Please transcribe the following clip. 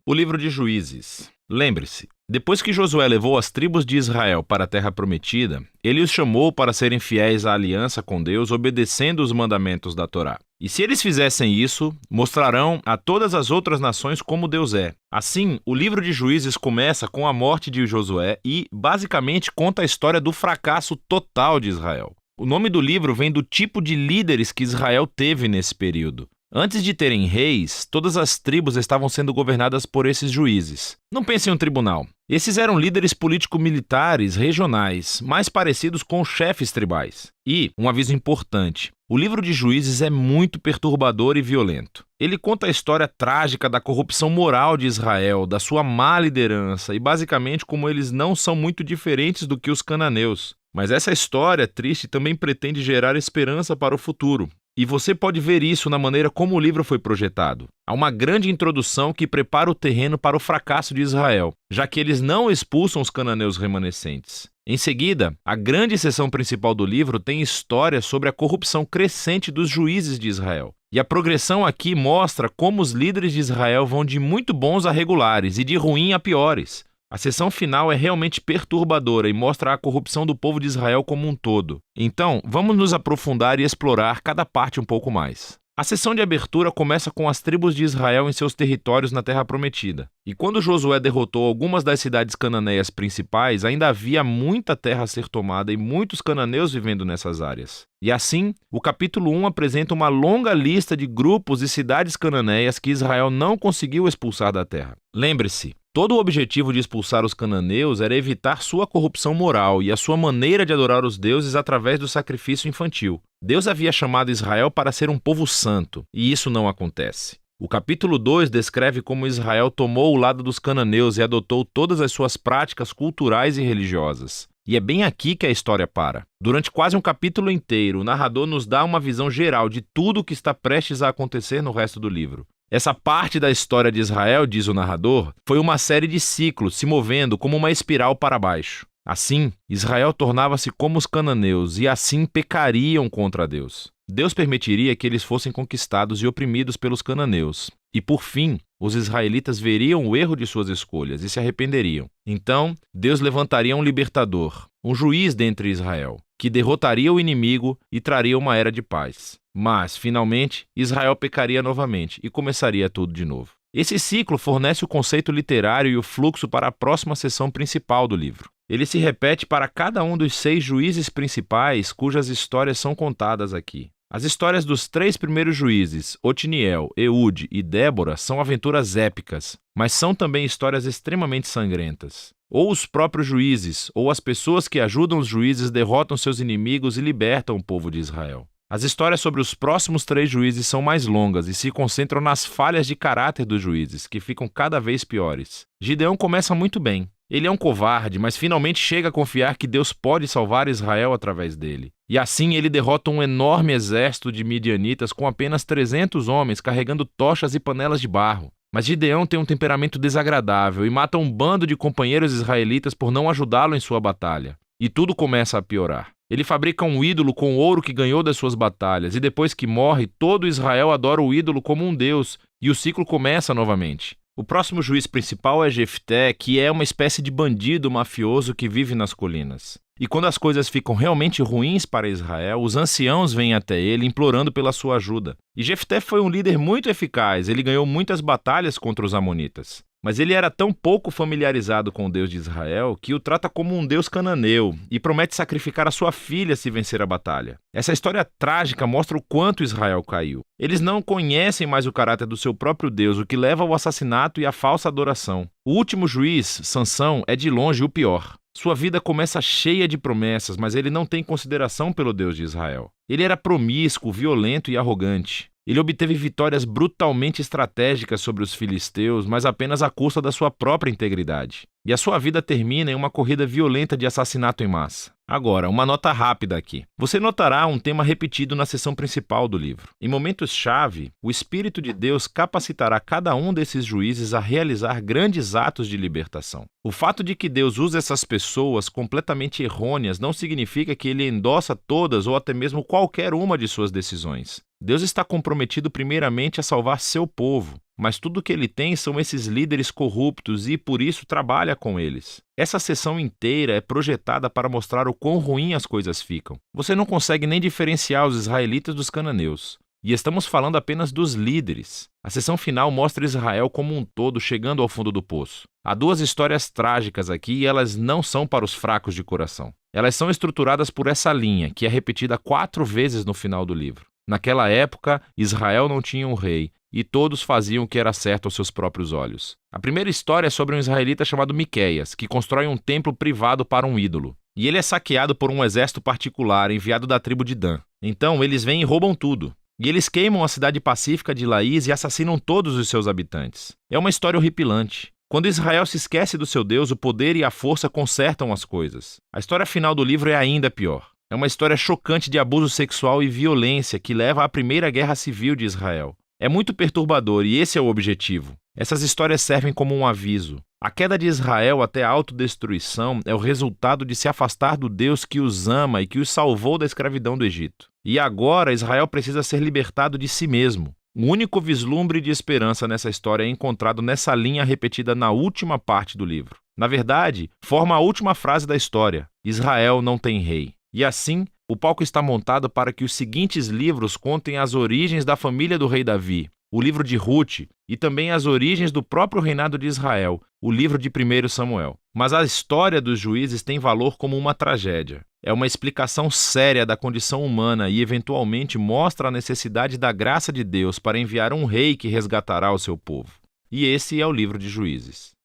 O livro de Juízes. Lembre-se, depois que Josué levou as tribos de Israel para a terra prometida, ele os chamou para serem fiéis à aliança com Deus, obedecendo os mandamentos da Torá. E se eles fizessem isso, mostrarão a todas as outras nações como Deus é. Assim, o livro de Juízes começa com a morte de Josué e, basicamente, conta a história do fracasso total de Israel. O nome do livro vem do tipo de líderes que Israel teve nesse período. Antes de terem reis, todas as tribos estavam sendo governadas por esses juízes. Não pense em um tribunal. Esses eram líderes político-militares regionais, mais parecidos com chefes tribais. E, um aviso importante, o livro de Juízes é muito perturbador e violento. Ele conta a história trágica da corrupção moral de Israel, da sua má liderança e basicamente como eles não são muito diferentes do que os cananeus. Mas essa história triste também pretende gerar esperança para o futuro. E você pode ver isso na maneira como o livro foi projetado. Há uma grande introdução que prepara o terreno para o fracasso de Israel, já que eles não expulsam os cananeus remanescentes. Em seguida, a grande seção principal do livro tem história sobre a corrupção crescente dos juízes de Israel. E a progressão aqui mostra como os líderes de Israel vão de muito bons a regulares e de ruim a piores. A seção final é realmente perturbadora e mostra a corrupção do povo de Israel como um todo. Então, vamos nos aprofundar e explorar cada parte um pouco mais. A sessão de abertura começa com as tribos de Israel em seus territórios na Terra Prometida. E quando Josué derrotou algumas das cidades cananeias principais, ainda havia muita terra a ser tomada e muitos cananeus vivendo nessas áreas. E assim, o capítulo 1 apresenta uma longa lista de grupos e cidades cananeias que Israel não conseguiu expulsar da terra. Lembre-se, todo o objetivo de expulsar os cananeus era evitar sua corrupção moral e a sua maneira de adorar os deuses através do sacrifício infantil. Deus havia chamado Israel para ser um povo santo, e isso não acontece. O capítulo 2 descreve como Israel tomou o lado dos cananeus e adotou todas as suas práticas culturais e religiosas. E é bem aqui que a história para. Durante quase um capítulo inteiro, o narrador nos dá uma visão geral de tudo o que está prestes a acontecer no resto do livro. Essa parte da história de Israel, diz o narrador, foi uma série de ciclos se movendo como uma espiral para baixo. Assim, Israel tornava-se como os cananeus e assim pecariam contra Deus. Deus permitiria que eles fossem conquistados e oprimidos pelos cananeus. E por fim, os israelitas veriam o erro de suas escolhas e se arrependeriam. Então, Deus levantaria um libertador, um juiz dentre Israel, que derrotaria o inimigo e traria uma era de paz. Mas, finalmente, Israel pecaria novamente e começaria tudo de novo. Esse ciclo fornece o conceito literário e o fluxo para a próxima seção principal do livro. Ele se repete para cada um dos 6 juízes principais cujas histórias são contadas aqui. As histórias dos 3 primeiros juízes, Otniel, Eude e Débora, são aventuras épicas, mas são também histórias extremamente sangrentas. Ou os próprios juízes, ou as pessoas que ajudam os juízes derrotam seus inimigos e libertam o povo de Israel. As histórias sobre os próximos 3 juízes são mais longas e se concentram nas falhas de caráter dos juízes, que ficam cada vez piores. Gideão começa muito bem. Ele é um covarde, mas finalmente chega a confiar que Deus pode salvar Israel através dele. E assim ele derrota um enorme exército de midianitas com apenas 300 homens carregando tochas e panelas de barro. Mas Gideão tem um temperamento desagradável e mata um bando de companheiros israelitas por não ajudá-lo em sua batalha. E tudo começa a piorar. Ele fabrica um ídolo com o ouro que ganhou das suas batalhas, e depois que morre, todo Israel adora o ídolo como um deus, e o ciclo começa novamente. O próximo juiz principal é Jefté, que é uma espécie de bandido mafioso que vive nas colinas. E quando as coisas ficam realmente ruins para Israel, os anciãos vêm até ele implorando pela sua ajuda. E Jefté foi um líder muito eficaz, ele ganhou muitas batalhas contra os amonitas. Mas ele era tão pouco familiarizado com o Deus de Israel que o trata como um deus cananeu e promete sacrificar a sua filha se vencer a batalha. Essa história trágica mostra o quanto Israel caiu. Eles não conhecem mais o caráter do seu próprio Deus, o que leva ao assassinato e à falsa adoração. O último juiz, Sansão, é de longe o pior. Sua vida começa cheia de promessas, mas ele não tem consideração pelo Deus de Israel. Ele era promíscuo, violento e arrogante. Ele obteve vitórias brutalmente estratégicas sobre os filisteus, mas apenas à custa da sua própria integridade. E a sua vida termina em uma corrida violenta de assassinato em massa. Agora, uma nota rápida aqui. Você notará um tema repetido na seção principal do livro. Em momentos-chave, o Espírito de Deus capacitará cada um desses juízes a realizar grandes atos de libertação. O fato de que Deus usa essas pessoas completamente errôneas não significa que ele endossa todas ou até mesmo qualquer uma de suas decisões. Deus está comprometido primeiramente a salvar seu povo, mas tudo o que ele tem são esses líderes corruptos e, por isso, trabalha com eles. Essa sessão inteira é projetada para mostrar o quão ruim as coisas ficam. Você não consegue nem diferenciar os israelitas dos cananeus. E estamos falando apenas dos líderes. A sessão final mostra Israel como um todo chegando ao fundo do poço. Há duas histórias trágicas aqui e elas não são para os fracos de coração. Elas são estruturadas por essa linha, que é repetida 4 vezes no final do livro. Naquela época, Israel não tinha um rei, e todos faziam o que era certo aos seus próprios olhos. A primeira história é sobre um israelita chamado Miqueias, que constrói um templo privado para um ídolo. E ele é saqueado por um exército particular enviado da tribo de Dan. Então, eles vêm e roubam tudo. E eles queimam a cidade pacífica de Laís e assassinam todos os seus habitantes. É uma história horripilante. Quando Israel se esquece do seu Deus, o poder e a força consertam as coisas. A história final do livro é ainda pior. É uma história chocante de abuso sexual e violência que leva à Primeira Guerra Civil de Israel. É muito perturbador e esse é o objetivo. Essas histórias servem como um aviso. A queda de Israel até a autodestruição é o resultado de se afastar do Deus que os ama e que os salvou da escravidão do Egito. E agora Israel precisa ser libertado de si mesmo. O único vislumbre de esperança nessa história é encontrado nessa linha repetida na última parte do livro. Na verdade, forma a última frase da história: Israel não tem rei. E assim, o palco está montado para que os seguintes livros contem as origens da família do rei Davi, o livro de Ruth, e também as origens do próprio reinado de Israel, o livro de 1 Samuel. Mas a história dos juízes tem valor como uma tragédia. É uma explicação séria da condição humana e, eventualmente, mostra a necessidade da graça de Deus para enviar um rei que resgatará o seu povo. E esse é o livro de Juízes.